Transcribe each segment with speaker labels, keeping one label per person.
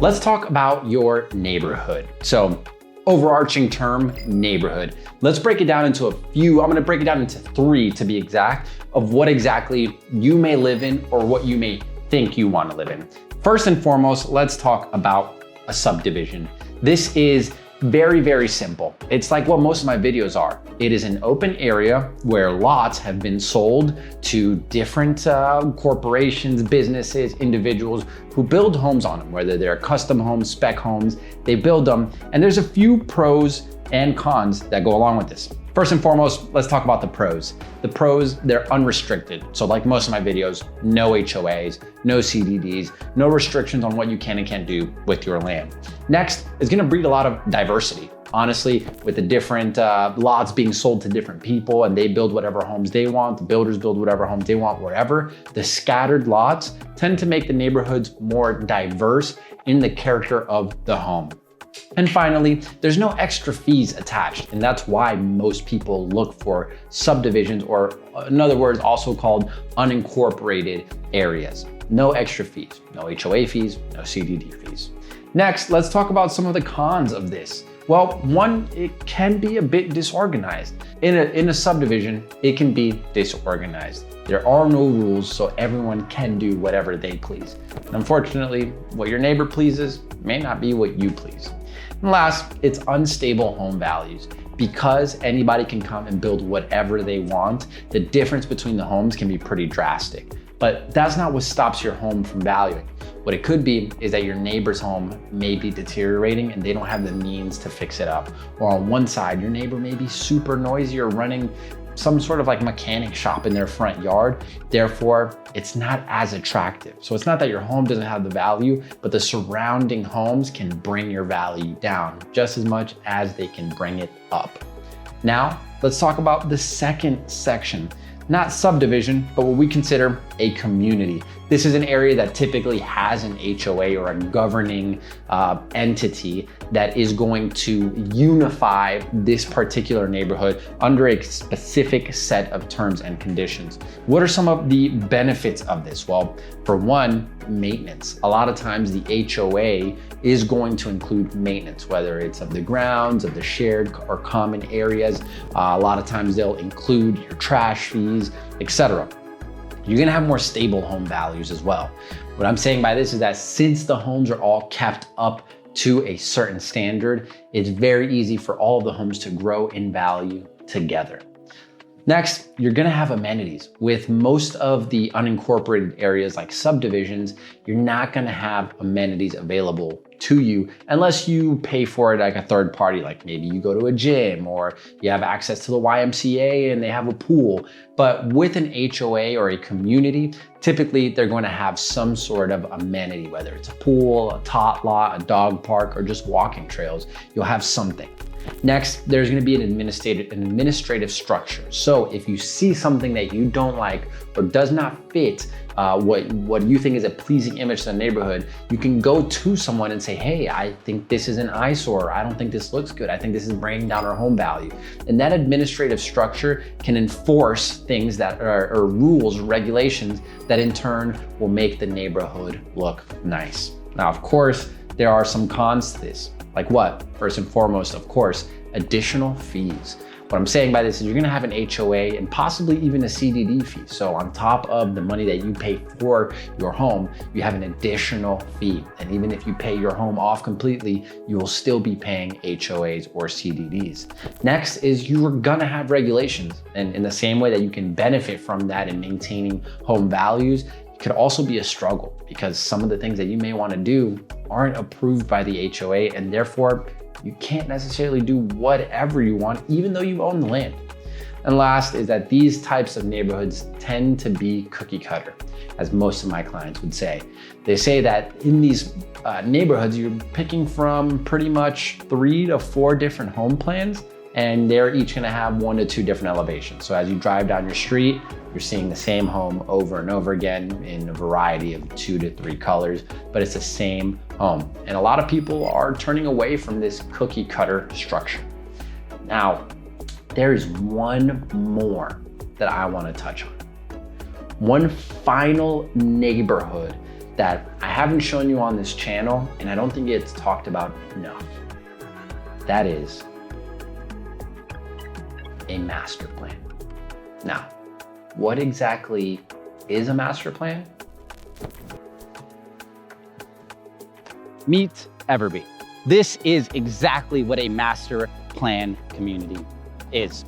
Speaker 1: Let's talk about your neighborhood. So overarching term, neighborhood. Let's break it down into a few. I'm gonna break it down into 3 to be exact, of what exactly you may live in or what you may think you wanna live in. First and foremost, let's talk about a subdivision. This is very, very simple. It's like what most of my videos are. It is an open area where lots have been sold to different corporations, businesses, individuals who build homes on them, whether they're custom homes, spec homes, they build them. And there's a few pros and cons that go along with this. First and foremost, let's talk about the pros. The pros, they're unrestricted. So like most of my videos, no HOAs, no CDDs, no restrictions on what you can and can't do with your land. Next, it's gonna breed a lot of diversity. Honestly, with the different lots being sold to different people and they build whatever homes they want, the builders build whatever homes they want, wherever, the scattered lots tend to make the neighborhoods more diverse in the character of the home. And finally, there's no extra fees attached, and that's why most people look for subdivisions, or in other words, also called unincorporated areas. No extra fees, no HOA fees, no CDD fees. Next, let's talk about some of the cons of this. Well, one, it can be a bit disorganized. In a subdivision, it can be disorganized. There are no rules, so everyone can do whatever they please. And unfortunately, what your neighbor pleases may not be what you please. And last, it's unstable home values. Because anybody can come and build whatever they want, the difference between the homes can be pretty drastic. But that's not what stops your home from valuing. What it could be is that your neighbor's home may be deteriorating and they don't have the means to fix it up. Or on one side, your neighbor may be super noisy or running some sort of like mechanic shop in their front yard. Therefore, it's not as attractive. So it's not that your home doesn't have the value, but the surrounding homes can bring your value down just as much as they can bring it up. Now, let's talk about the second section. Not subdivision, but what we consider a community. This is an area that typically has an HOA or a governing entity that is going to unify this particular neighborhood under a specific set of terms and conditions. What are some of the benefits of this? Well, for one, maintenance. A lot of times the HOA is going to include maintenance, whether it's of the grounds, of the shared or common areas. A lot of times they'll include your trash fees, etc. You're gonna have more stable home values as well. What I'm saying by this is that since the homes are all kept up to a certain standard, it's very easy for all of the homes to grow in value together. Next, you're gonna have amenities. With most of the unincorporated areas like subdivisions, you're not gonna have amenities available to you unless you pay for it like a third party, like maybe you go to a gym or you have access to the YMCA and they have a pool. But with an HOA or a community, typically they're going to have some sort of amenity, whether it's a pool, a tot lot, a dog park, or just walking trails. You'll have something. Next, there's going to be an administrative structure. So if you see something that you don't like or does not fit what you think is a pleasing image to the neighborhood, you can go to someone and say, hey, I think this is an eyesore. I don't think this looks good. I think this is bringing down our home value. And that administrative structure can enforce things that are rules, regulations that in turn will make the neighborhood look nice. Now, of course, there are some cons to this. Like what? First and foremost, of course, additional fees. What I'm saying by this is you're gonna have an HOA and possibly even a CDD fee. So on top of the money that you pay for your home, you have an additional fee. And even if you pay your home off completely, you will still be paying HOAs or CDDs. Next is you're gonna have regulations. And in the same way that you can benefit from that in maintaining home values, it could also be a struggle because some of the things that you may wanna do aren't approved by the HOA, and therefore you can't necessarily do whatever you want, even though you own the land. And last is that these types of neighborhoods tend to be cookie cutter, as most of my clients would say. They say that in these neighborhoods, you're picking from pretty much 3 to 4 different home plans, and they're each gonna have 1 to 2 different elevations. So as you drive down your street, you're seeing the same home over and over again in a variety of 2 to 3 colors, but it's the same home. And a lot of people are turning away from this cookie cutter structure. Now, there is one more that I wanna touch on. One final neighborhood that I haven't shown you on this channel, and I don't think it's talked about enough. That is a master plan. Now, what exactly is a master plan?
Speaker 2: Meet Everbe. This is exactly what a master plan community is.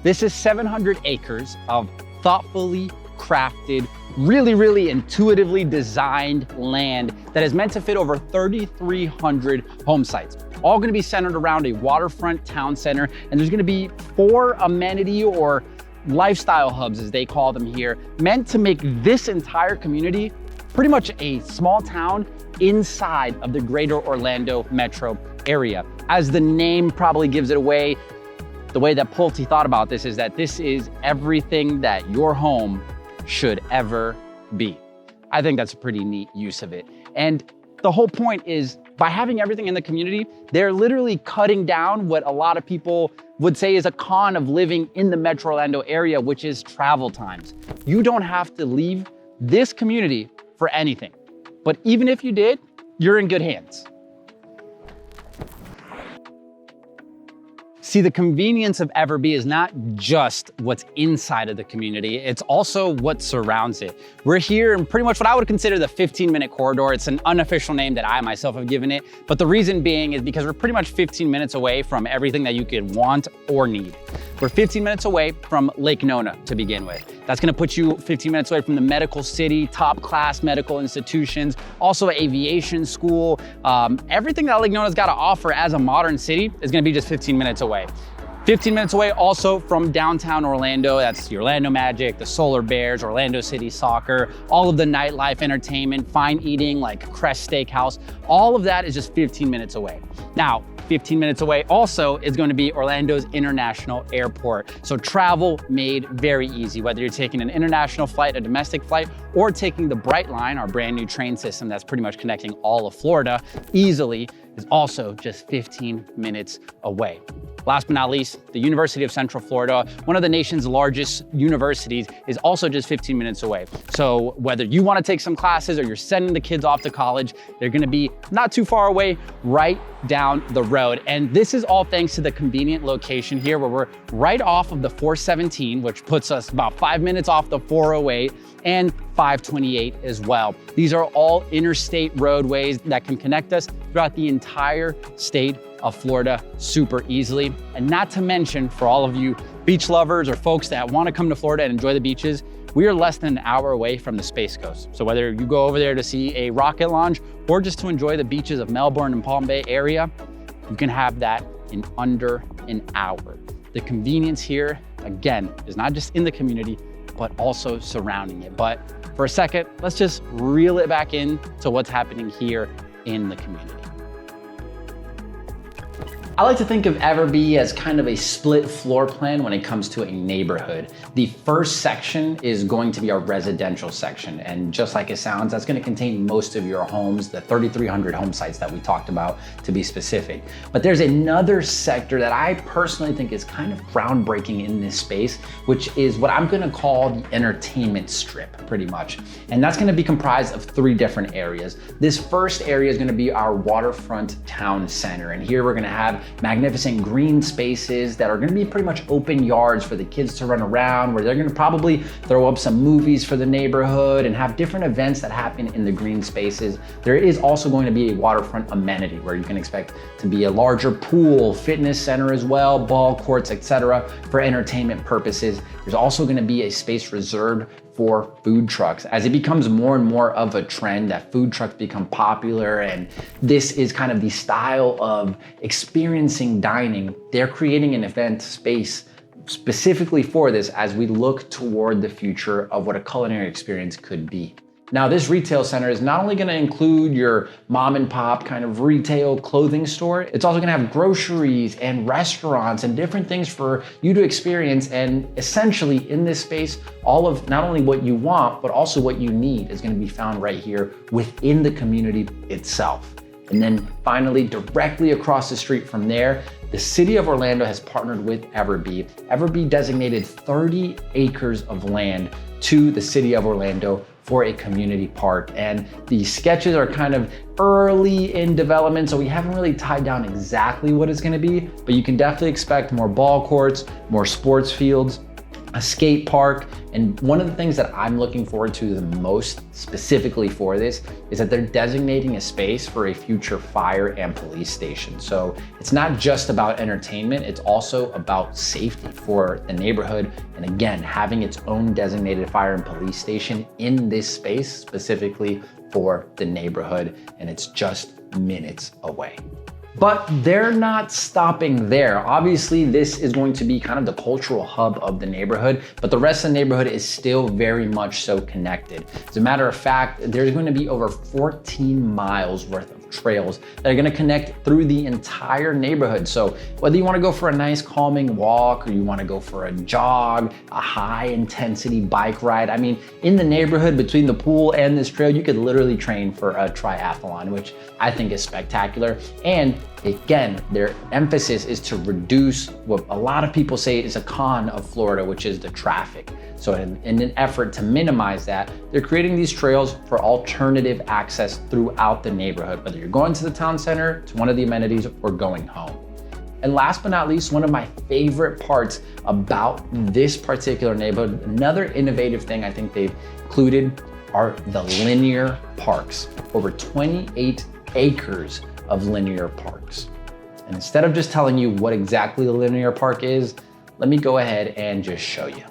Speaker 2: This is 700 acres of thoughtfully crafted, really intuitively designed land that is meant to fit over 3,300 home sites, all gonna be centered around a waterfront town center. And there's gonna be 4 amenity or lifestyle hubs, as they call them here, meant to make this entire community pretty much a small town inside of the greater Orlando metro area. As the name probably gives it away, the way that Pulte thought about this is that this is everything that your home should ever be. I think that's a pretty neat use of it. And the whole point is, by having everything in the community, they're literally cutting down what a lot of people would say is a con of living in the metro Orlando area, which is travel times. You don't have to leave this community for anything. But even if you did, you're in good hands. See, the convenience of Everbe is not just what's inside of the community, it's also what surrounds it. We're here in pretty much what I would consider the 15-minute corridor. It's an unofficial name that I myself have given it, but the reason being is because we're pretty much 15 minutes away from everything that you could want or need. We're 15 minutes away from Lake Nona to begin with. That's gonna put you 15 minutes away from the medical city, top-class medical institutions, also aviation school. Everything that Lake Nona's got to offer as a modern city is gonna be just 15 minutes away. 15 minutes away also from downtown Orlando. That's the Orlando Magic, the Solar Bears, Orlando City Soccer, all of the nightlife entertainment, fine eating like Crest Steakhouse. All of that is just 15 minutes away. Now, 15 minutes away also is going to be Orlando's International Airport. So travel made very easy, whether you're taking an international flight, a domestic flight, or taking the Bright Line, our brand new train system that's pretty much connecting all of Florida easily, is also just 15 minutes away. Last but not least, the University of Central Florida, one of the nation's largest universities, is also just 15 minutes away. So whether you want to take some classes or you're sending the kids off to college, they're going to be not too far away, right down the road. And this is all thanks to the convenient location here, where we're right off of the 417, which puts us about 5 minutes off the 408 and 528 as well. These are all interstate roadways that can connect us throughout the entire state of Florida super easily. And not to mention, for all of you beach lovers or folks that want to come to Florida and enjoy the beaches, we are less than an hour away from the Space Coast. So whether you go over there to see a rocket launch or just to enjoy the beaches of Melbourne and Palm Bay area, you can have that in under an hour. The convenience here, again, is not just in the community, but also surrounding it. But for a second, let's just reel it back in to what's happening here in the community.
Speaker 1: I like to think of Everbe as kind of a split floor plan when it comes to a neighborhood. The first section is going to be our residential section. And just like it sounds, that's gonna contain most of your homes, the 3,300 home sites that we talked about to be specific. But there's another sector that I personally think is kind of groundbreaking in this space, which is what I'm gonna call the entertainment strip, pretty much. And that's gonna be comprised of 3 different areas. This first area is gonna be our waterfront town center. And here we're gonna have magnificent green spaces that are gonna be pretty much open yards for the kids to run around, where they're gonna probably throw up some movies for the neighborhood and have different events that happen in the green spaces. There is also going to be a waterfront amenity where you can expect to be a larger pool, fitness center as well, ball courts, etc. for entertainment purposes. There's also gonna be a space reserved for food trucks. As it becomes more and more of a trend that food trucks become popular, and this is kind of the style of experiencing dining, they're creating an event space specifically for this as we look toward the future of what a culinary experience could be. Now, this retail center is not only gonna include your mom and pop kind of retail clothing store, it's also gonna have groceries and restaurants and different things for you to experience. And essentially in this space, all of not only what you want, but also what you need is gonna be found right here within the community itself. And then finally, directly across the street from there, the city of Orlando has partnered with Everbe. Everbe designated 30 acres of land to the city of Orlando for a community park. And the sketches are kind of early in development, so we haven't really tied down exactly what it's gonna be, but you can definitely expect more ball courts, more sports fields, a skate park. And one of the things that I'm looking forward to the most specifically for this is that they're designating a space for a future fire and police station. So it's not just about entertainment, it's also about safety for the neighborhood. And again, having its own designated fire and police station in this space specifically for the neighborhood, and it's just minutes away. But they're not stopping there. Obviously, this is going to be kind of the cultural hub of the neighborhood, but the rest of the neighborhood is still very much so connected. As a matter of fact, there's going to be over 14 miles worth of trails that are gonna connect through the entire neighborhood. So whether you wanna go for a nice calming walk, or you wanna go for a jog, a high intensity bike ride, I mean, in the neighborhood between the pool and this trail, you could literally train for a triathlon, which I think is spectacular. And again, their emphasis is to reduce what a lot of people say is a con of Florida, which is the traffic. So in an effort to minimize that, they're creating these trails for alternative access throughout the neighborhood, whether you're going to the town center, to one of the amenities, or going home. And last but not least, one of my favorite parts about this particular neighborhood, another innovative thing I think they've included are the linear parks. Over 28 acres of linear parks. And instead of just telling you what exactly the linear park is, let me go ahead and just show you.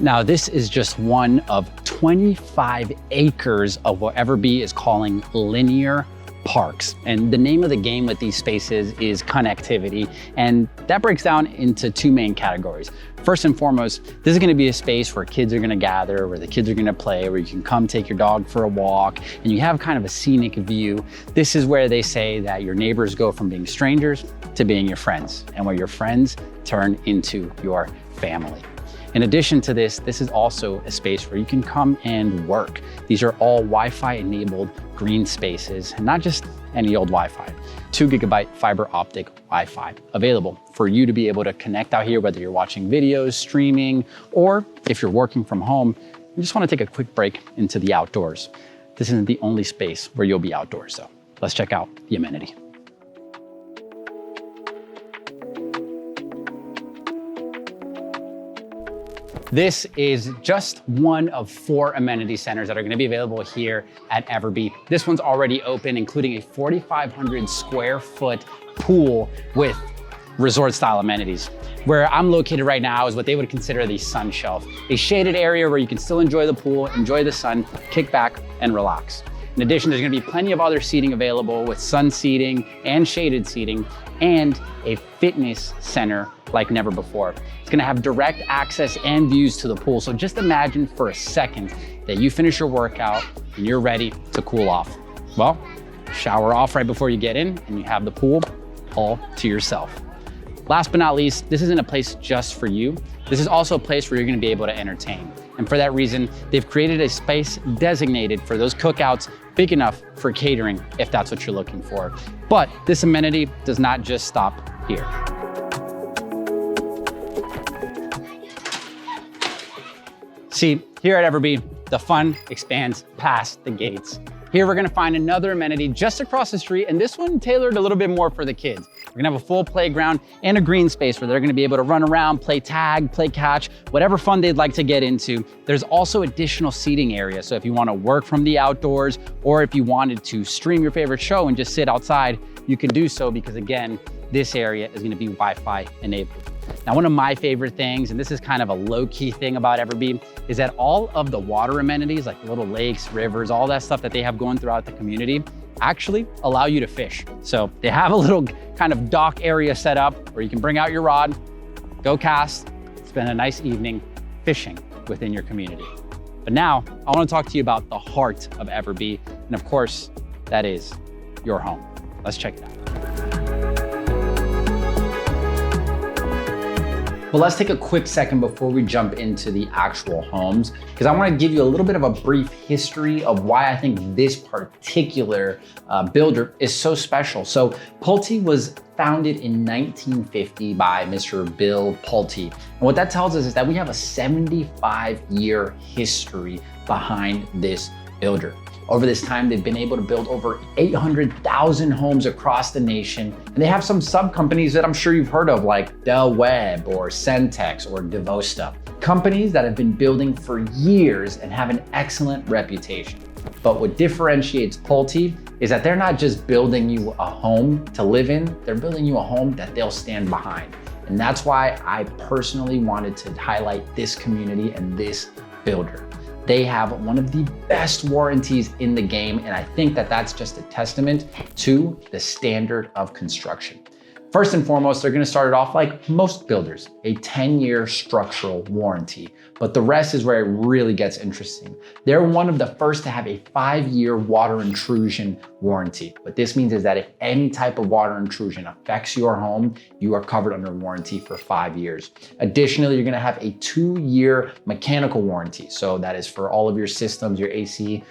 Speaker 2: Now, this is just one of 25 acres of what Everbe is calling linear parks. And the name of the game with these spaces is connectivity. And that breaks down into two main categories. First and foremost, this is gonna be a space where kids are gonna gather, where the kids are gonna play, where you can come take your dog for a walk, and you have kind of a scenic view. This is where they say that your neighbors go from being strangers to being your friends, and where your friends turn into your family. In addition to this, this is also a space where you can come and work. These are all Wi-Fi enabled green spaces, and not just any old Wi-Fi. 2 GB fiber optic Wi-Fi available for you to be able to connect out here, whether you're watching videos, streaming, or if you're working from home, you just want to take a quick break into the outdoors. This isn't the only space where you'll be outdoors, so let's check out the amenity. This is just one of 4 amenity centers that are gonna be available here at Everbe. This one's already open, including a 4,500 square foot pool with resort style amenities. Where I'm located right now is what they would consider the sun shelf, a shaded area where you can still enjoy the pool, enjoy the sun, kick back and relax. In addition, there's gonna be plenty of other seating available with sun seating and shaded seating, and a fitness center like never before. It's gonna have direct access and views to the pool. So just imagine for a second that you finish your workout and you're ready to cool off. Well, shower off right before you get in and you have the pool all to yourself. Last but not least, this isn't a place just for you. This is also a place where you're gonna be able to entertain. And for that reason, they've created a space designated for those cookouts, big enough for catering if that's what you're looking for. But this amenity does not just stop here. See, here at Everbe, the fun expands past the gates. Here we're gonna find another amenity just across the street, and this one tailored a little bit more for the kids. We're gonna have a full playground and a green space where they're gonna be able to run around, play tag, play catch, whatever fun they'd like to get into. There's also additional seating area, so if you wanna work from the outdoors, or if you wanted to stream your favorite show and just sit outside, you can do so, because again, this area is gonna be Wi-Fi enabled. Now, one of my favorite things, and this is kind of a low-key thing about Everbe, is that all of the water amenities, like little lakes, rivers, all that stuff that they have going throughout the community, actually allow you to fish. So they have a little kind of dock area set up where you can bring out your rod, go cast, spend a nice evening fishing within your community. But now, I wanna talk to you about the heart of Everbe, and of course, that is your home. Let's check it out.
Speaker 1: But let's take a quick second before we jump into the actual homes, because I want to give you a little bit of a brief history of why I think this particular builder is so special. So Pulte was founded in 1950 by Mr. Bill Pulte. And what that tells us is that we have a 75-year history behind this builder. Over this time, they've been able to build over 800,000 homes across the nation. And they have some sub-companies that I'm sure you've heard of, like Del Webb or Centex or Devosta. Companies that have been building for years and have an excellent reputation. But what differentiates Pulte is that they're not just building you a home to live in, they're building you a home that they'll stand behind. And that's why I personally wanted to highlight this community and this builder. They have one of the best warranties in the game, and I think that that's just a testament to the standard of construction. First and foremost, they're gonna start it off like most builders, a 10-year structural warranty. But the rest is where it really gets interesting. They're one of the first to have a 5-year water intrusion warranty. What this means is that if any type of water intrusion affects your home, you are covered under warranty for 5 years. Additionally, you're gonna have a 2-year mechanical warranty. So that is for all of your systems, your AC,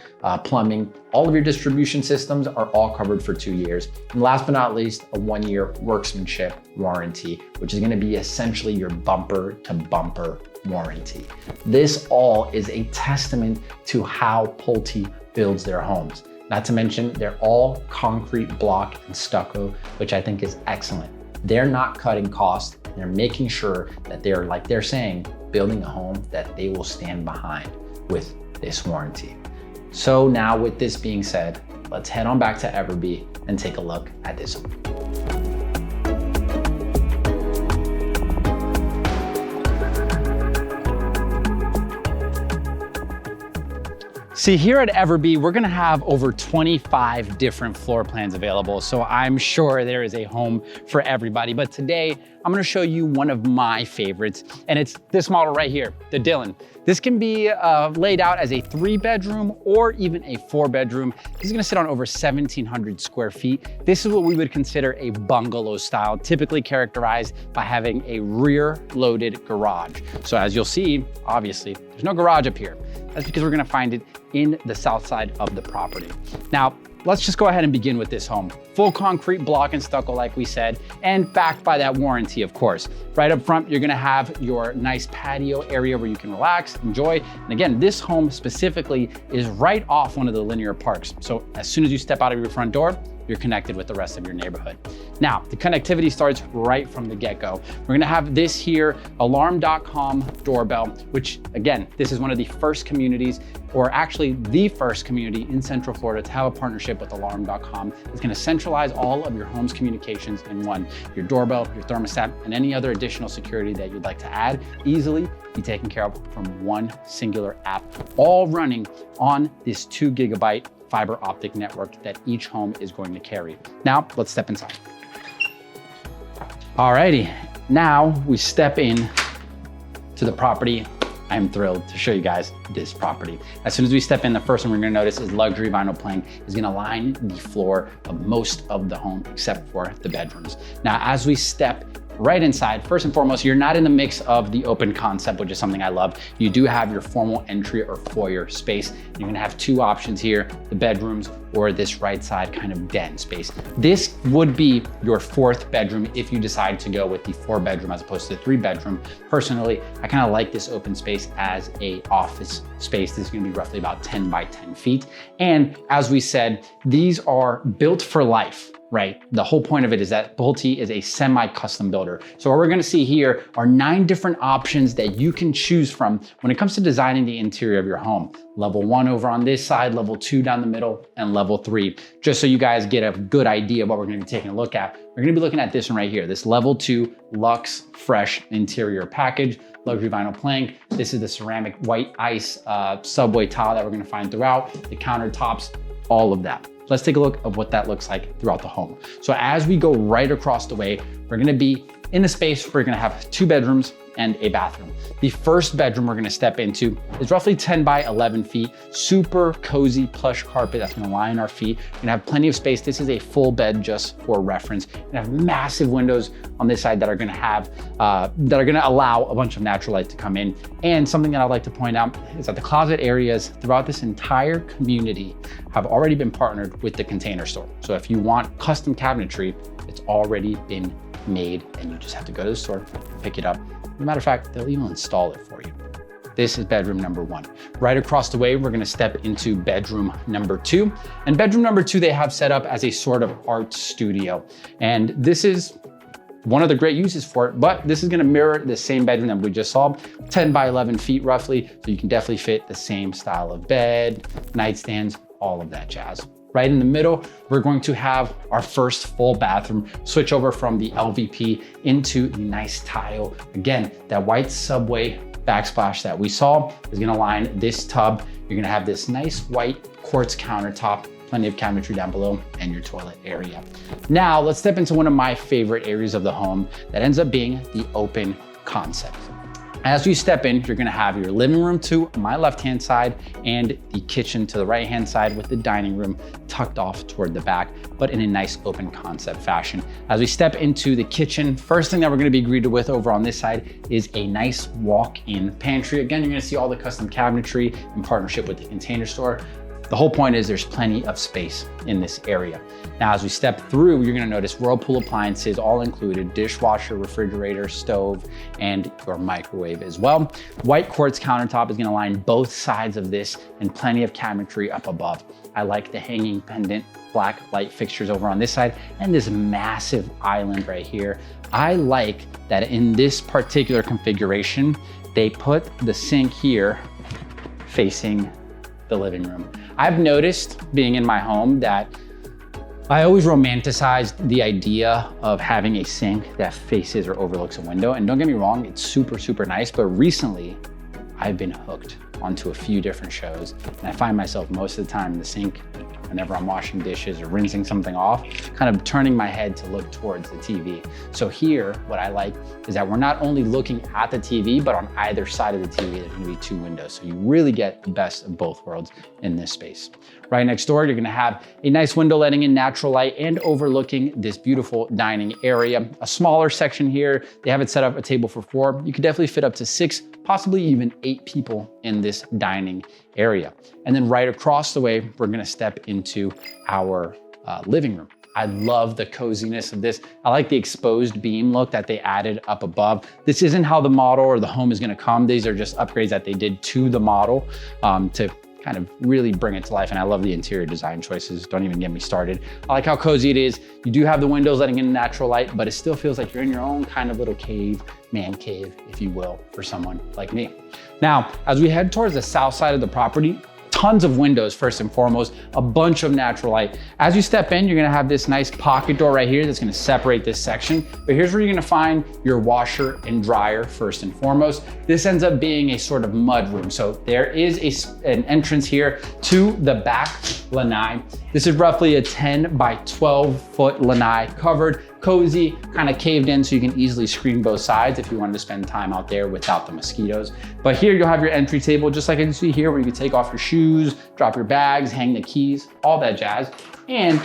Speaker 1: plumbing, all of your distribution systems are all covered for 2 years. And last but not least, a 1-year workmanship warranty, which is gonna be essentially your bumper to bumper warranty. This all is a testament to how Pulte builds their homes. Not to mention, they're all concrete block and stucco, which I think is excellent. They're not cutting costs. They're making sure that they're, like they're saying, building a home that they will stand behind with this warranty. So now with this being said, let's head on back to Everbe and take a look at this home.
Speaker 2: See, here at Everbe, we're gonna have over 25 different floor plans available, so I'm sure there is a home for everybody. But today, I'm gonna show you one of my favorites, and it's this model right here, the Dylan. This can be laid out as a 3-bedroom or even a 4-bedroom. This is gonna sit on over 1,700 square feet. This is what we would consider a bungalow style, typically characterized by having a rear-loaded garage. So as you'll see, obviously, there's no garage up here. That's because we're gonna find it in the south side of the property. Now, let's just go ahead and begin with this home. Full concrete block and stucco, like we said, and backed by that warranty, of course. Right up front, you're gonna have your nice patio area where you can relax, enjoy. And again, this home specifically is right off one of the linear parks. So as soon as you step out of your front door, you're connected with the rest of your neighborhood. Now, the connectivity starts right from the get-go. We're gonna have this here, alarm.com doorbell, which again, this is one of the first communities, or actually the first community in Central Florida to have a partnership with alarm.com. It's gonna centralize all of your home's communications in one. Your doorbell, your thermostat, and any other additional security that you'd like to add, easily be taken care of from one singular app, all running on this 2 GB fiber optic network that each home is going to carry. Now, let's step inside. Alrighty, now we step in to the property. I'm thrilled to show you guys this property. As soon as we step in, the first one we're gonna notice is luxury vinyl plank is gonna line the floor of most of the home except for the bedrooms. Now, as we step right inside, first and foremost, you're not in the mix of the open concept, which is something I love. You do have your formal entry or foyer space. You're gonna have 2 options here, the bedrooms or this right side kind of den space. This would be your 4th bedroom if you decide to go with the 4-bedroom as opposed to the 3-bedroom. Personally, I kind of like this open space as a office space. This is gonna be roughly about 10 by 10 feet. And as we said, these are built for life. Right? The whole point of it is that Pulte is a semi-custom builder. So what we're gonna see here are 9 different options that you can choose from when it comes to designing the interior of your home. Level 1 over on this side, level 2 down the middle, and level 3. Just so you guys get a good idea of what we're gonna be taking a look at. We're gonna be looking at this one right here, this level 2 Luxe Fresh interior package, luxury vinyl plank. This is the ceramic white ice subway tile that we're gonna find throughout, the countertops, all of that. Let's take a look at what that looks like throughout the home. So as we go right across the way, we're gonna be in the space, we're gonna have 2 bedrooms and a bathroom. The first bedroom we're gonna step into is roughly 10 by 11 feet, super cozy plush carpet that's gonna line our feet. You're gonna have plenty of space. This is a full bed just for reference. You're gonna have massive windows on this side that are gonna allow a bunch of natural light to come in. And something that I'd like to point out is that the closet areas throughout this entire community have already been partnered with the Container Store. So if you want custom cabinetry, it's already been made and you just have to go to the store, pick it up. As a matter of fact, they'll even install it for you. This is bedroom number 1. Right across the way, we're gonna step into bedroom number 2. And bedroom number 2, they have set up as a sort of art studio. And this is one of the great uses for it, but this is gonna mirror the same bedroom that we just saw, 10 by 11 feet roughly. So you can definitely fit the same style of bed, nightstands, all of that jazz. Right in the middle, we're going to have our first full bathroom, switch over from the LVP into the nice tile. Again, that white Subway backsplash that we saw is gonna line this tub. You're gonna have this nice white quartz countertop, plenty of cabinetry down below, and your toilet area. Now, let's step into one of my favorite areas of the home that ends up being the open concept. As you step in, you're gonna have your living room to my left-hand side and the kitchen to the right-hand side with the dining room tucked off toward the back, but in a nice open concept fashion. As we step into the kitchen, first thing that we're gonna be greeted with over on this side is a nice walk-in pantry. Again, you're gonna see all the custom cabinetry in partnership with the Container Store. The whole point is there's plenty of space in this area. Now, as we step through, you're gonna notice Whirlpool appliances, all included, dishwasher, refrigerator, stove, and your microwave as well. White quartz countertop is gonna line both sides of this and plenty of cabinetry up above. I like the hanging pendant black light fixtures over on this side and this massive island right here. I like that in this particular configuration, they put the sink here facing the living room. I've noticed being in my home that I always romanticized the idea of having a sink that faces or overlooks a window. And don't get me wrong, it's super, super nice. But recently, I've been hooked onto a few different shows. And I find myself most of the time in the sink, whenever I'm washing dishes or rinsing something off, kind of turning my head to look towards the TV. So here, what I like is that we're not only looking at the TV, but on either side of the TV, there's gonna be 2 windows. So you really get the best of both worlds in this space. Right next door, you're gonna have a nice window letting in natural light and overlooking this beautiful dining area. A smaller section here, they have it set up a table for 4. You could definitely fit up to 6, possibly even 8 people in this dining area. And then right across the way, we're gonna step into our living room. I love the coziness of this. I like the exposed beam look that they added up above. This isn't how the model or the home is gonna come. These are just upgrades that they did to the model to kind of really bring it to life. And I love the interior design choices. Don't even get me started. I like how cozy it is. You do have the windows letting in natural light, but it still feels like you're in your own kind of little cave, man cave, if you will, for someone like me. Now, as we head towards the south side of the property, tons of windows first and foremost, a bunch of natural light. As you step in, you're gonna have this nice pocket door right here that's gonna separate this section. But here's where you're gonna find your washer and dryer first and foremost. This ends up being a sort of mud room. So there is an entrance here to the back lanai. This is roughly a 10 by 12 foot lanai, covered, cozy, kind of caved in so you can easily screen both sides if you wanted to spend time out there without the mosquitoes. But here you'll have your entry table, just like you can see here, where you can take off your shoes, drop your bags, hang the keys, all that jazz. And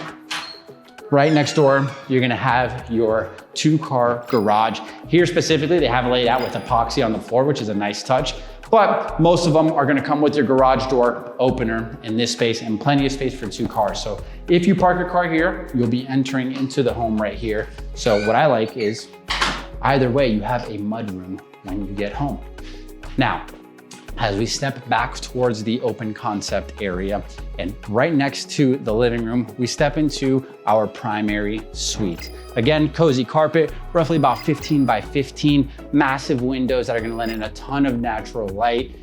Speaker 2: right next door, you're gonna have your 2-car garage. Here specifically, they have it laid out with epoxy on the floor, which is a nice touch. But most of them are gonna come with your garage door opener in this space and plenty of space for 2 cars. So if you park a car here, you'll be entering into the home right here. So what I like is either way, you have a mud room when you get home. Now, as we step back towards the open concept area and right next to the living room, we step into our primary suite. Again, cozy carpet, roughly about 15 by 15, massive windows that are gonna let in a ton of natural light.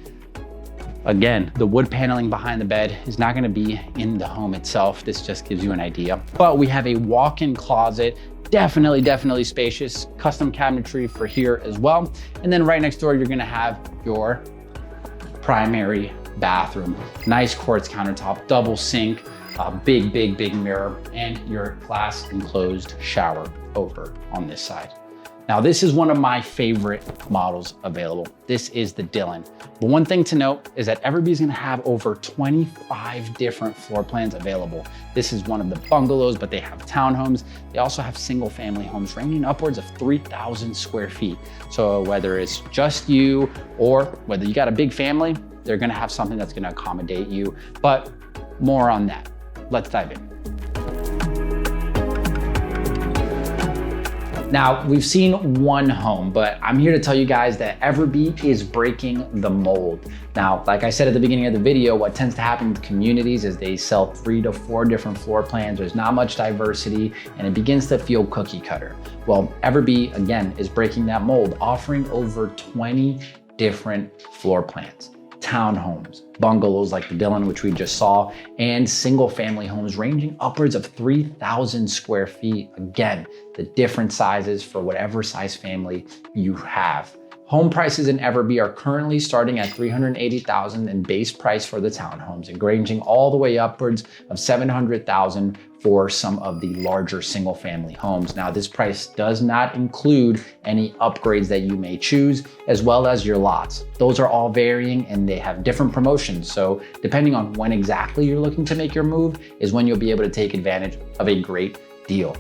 Speaker 2: Again, the wood paneling behind the bed is not gonna be in the home itself. This just gives you an idea. But we have a walk-in closet, definitely spacious, custom cabinetry for here as well. And then right next door, you're gonna have your primary bathroom. Nice quartz countertop, double sink, big mirror, and your glass enclosed shower over on this side. Now, this is one of my favorite models available. This is the Dylan. But one thing to note is that Everbe is gonna have over 25 different floor plans available. This is one of the bungalows, but they have townhomes. They also have single family homes ranging upwards of 3,000 square feet. So whether it's just you or whether you got a big family, they're gonna have something that's gonna accommodate you. But more on that. Let's dive in. Now, we've seen one home, but I'm here to tell you guys that Everbe is breaking the mold. Now, like I said at the beginning of the video, what tends to happen with communities is they sell 3 to 4 different floor plans. There's not much diversity and it begins to feel cookie cutter. Well, Everbe, again, is breaking that mold, offering over 20 different floor plans. Townhomes, bungalows like the Dylan, which we just saw, and single family homes ranging upwards of 3,000 square feet. Again, the different sizes for whatever size family you have. Home prices in Everbe are currently starting at $380,000 in base price for the townhomes and ranging all the way upwards of $700,000 for some of the larger single family homes. Now, this price does not include any upgrades that you may choose, as well as your lots. Those are all varying and they have different promotions. So depending on when exactly you're looking to make your move is when you'll be able to take advantage of a great deal.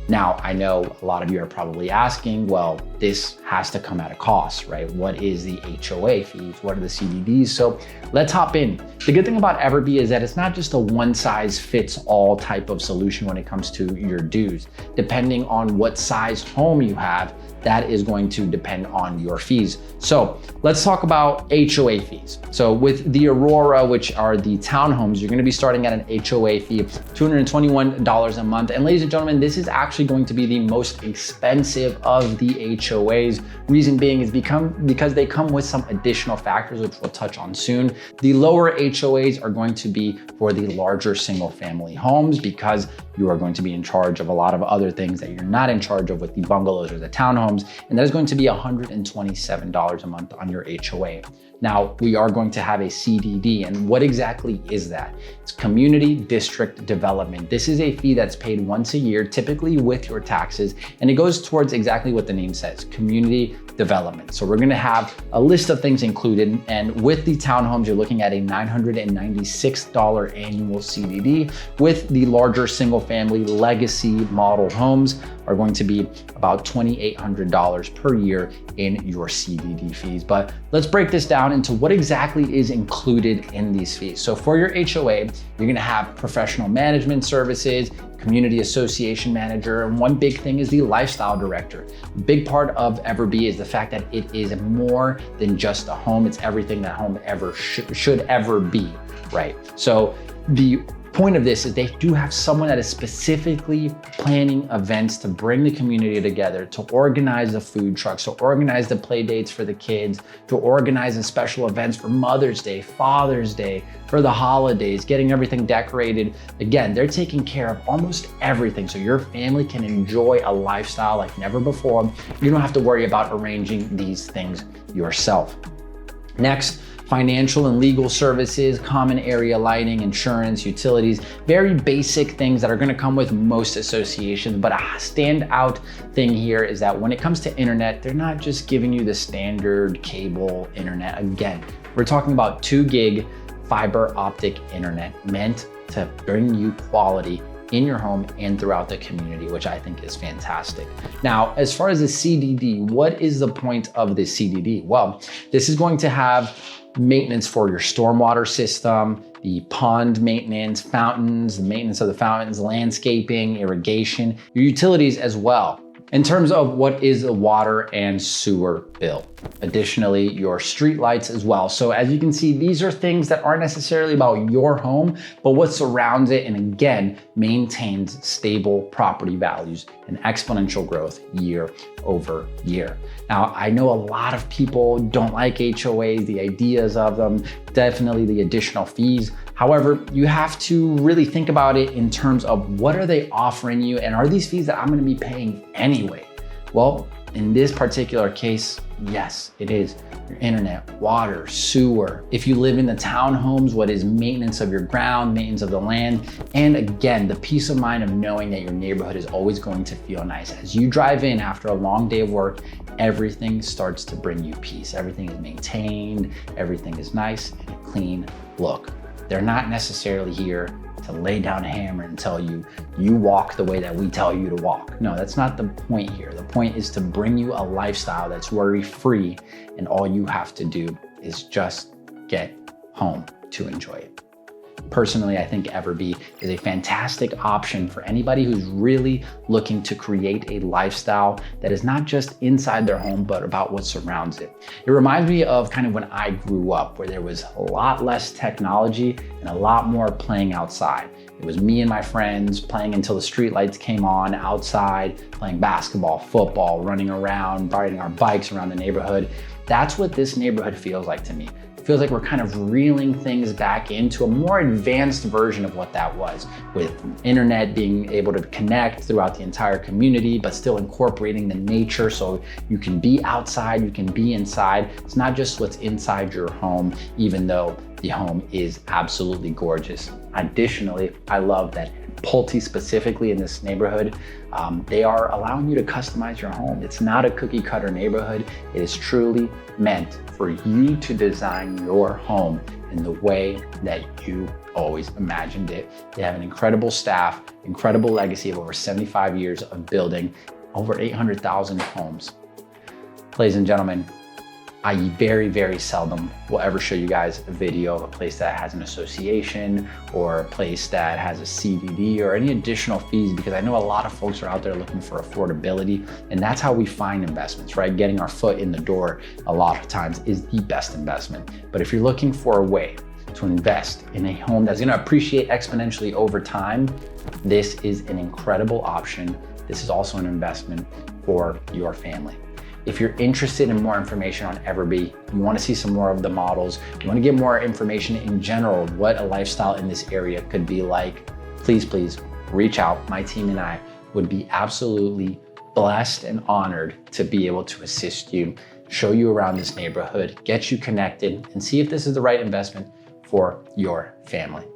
Speaker 2: Now, I know a lot of you are probably asking, well, this has to come at a cost, right? What is the HOA fees? What are the CDDs? So let's hop in. The good thing about Everbe is that it's not just a one size fits all type of solution when it comes to your dues. Depending on what size home you have, that is going to depend on your fees. So let's talk about HOA fees. So with the Aurora, which are the townhomes, you're gonna be starting at an HOA fee of $221 a month. And ladies and gentlemen, this is actually going to be the most expensive of the HOAs. Reason being is because they come with some additional factors, which we'll touch on soon. The lower HOAs are going to be for the larger single family homes because you are going to be in charge of a lot of other things that you're not in charge of with the bungalows or the townhomes. And that is going to be $127 a month on your HOA. Now, we are going to have a CDD, and what exactly is that? It's Community District Development. This is a fee that's paid once a year, typically with your taxes, and it goes towards exactly what the name says, community development. So we're gonna have a list of things included, and with the townhomes, you're looking at a $996 annual CDD. With the larger single family legacy model homes are going to be about $2,800 per year in your CDD fees. But let's break this down into what exactly is included in these fees. So for your HOA, you're gonna have professional management services, community association manager, and one big thing is the lifestyle director. A big part of Everbe is the fact that it is more than just a home. It's everything that home ever should ever be, right? So the point of this is they do have someone that is specifically planning events to bring the community together, to organize the food trucks, to organize the play dates for the kids, to organize the special events for Mother's Day, Father's Day, for the holidays, getting everything decorated. Again, they're taking care of almost everything so your family can enjoy a lifestyle like never before. You don't have to worry about arranging these things yourself. Next, financial and legal services, common area lighting, insurance, utilities, very basic things that are gonna come with most associations. But a standout thing here is that when it comes to internet, they're not just giving you the standard cable internet. Again, we're talking about 2 gig fiber optic internet meant to bring you quality in your home and throughout the community, which I think is fantastic. Now, as far as the CDD, what is the point of the CDD? Well, this is going to have maintenance for your stormwater system, the pond maintenance, fountains, the maintenance of the fountains, landscaping, irrigation, your utilities as well. In terms of what is a water and sewer bill. Additionally, your street lights as well. So as you can see, these are things that aren't necessarily about your home, but what surrounds it, and again, maintains stable property values and exponential growth year over year. Now, I know a lot of people don't like HOAs, the ideas of them, definitely the additional fees. However, you have to really think about it in terms of what are they offering you, and are these fees that I'm gonna be paying anyway? Well,
Speaker 1: In this particular case, yes, it is your internet, water, sewer. If you live in the townhomes, what is maintenance of your ground, maintenance of the land, and again, the peace of mind of knowing that your neighborhood is always going to feel nice. As you drive in after a long day of work, everything starts to bring you peace. Everything is maintained, everything is nice and a clean look. They're not necessarily here to lay down a hammer and tell you, you walk the way that we tell you to walk. No, that's not the point here. The point is to bring you a lifestyle that's worry-free, and all you have to do is just get home to enjoy it. Personally, I think Everbe is a fantastic option for anybody who's really looking to create a lifestyle that is not just inside their home, but about what surrounds it. It reminds me of kind of when I grew up, where there was a lot less technology and a lot more playing outside. It was me and my friends playing until the street lights came on outside, playing basketball, football, running around, riding our bikes around the neighborhood. That's what this neighborhood feels like to me. Feels like we're kind of reeling things back into a more advanced version of what that was, with internet being able to connect throughout the entire community, but still incorporating the nature so you can be outside, you can be inside. It's not just what's inside your home, even though the home is absolutely gorgeous. Additionally, I love that Pulte specifically in this neighborhood, they are allowing you to customize your home. It's not a cookie cutter neighborhood. It is truly meant for you to design your home in the way that you always imagined it. They have an incredible staff, incredible legacy of over 75 years of building over 800,000 homes. Ladies and gentlemen, I very, very seldom will ever show you guys a video of a place that has an association or a place that has a CDD or any additional fees, because I know a lot of folks are out there looking for affordability, and that's how we find investments, right? Getting our foot in the door a lot of times is the best investment. But if you're looking for a way to invest in a home that's gonna appreciate exponentially over time, this is an incredible option. This is also an investment for your family. If you're interested in more information on Everbe, you want to see some more of the models, you want to get more information in general, what a lifestyle in this area could be like, please reach out. My team and I would be absolutely blessed and honored to be able to assist you, show you around this neighborhood, get you connected, and see if this is the right investment for your family.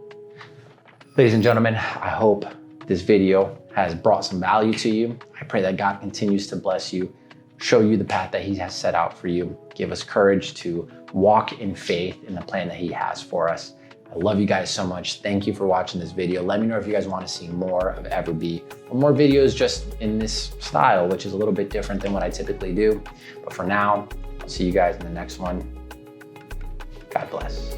Speaker 1: Ladies and gentlemen, I hope this video has brought some value to you. I pray that God continues to bless you, show you the path that He has set out for you, give us courage to walk in faith in the plan that He has for us. I love you guys so much. Thank you for watching this video. Let me know if you guys want to see more of Everbe or more videos just in this style, which is a little bit different than what I typically do. But for now, I'll see you guys in the next one. God bless.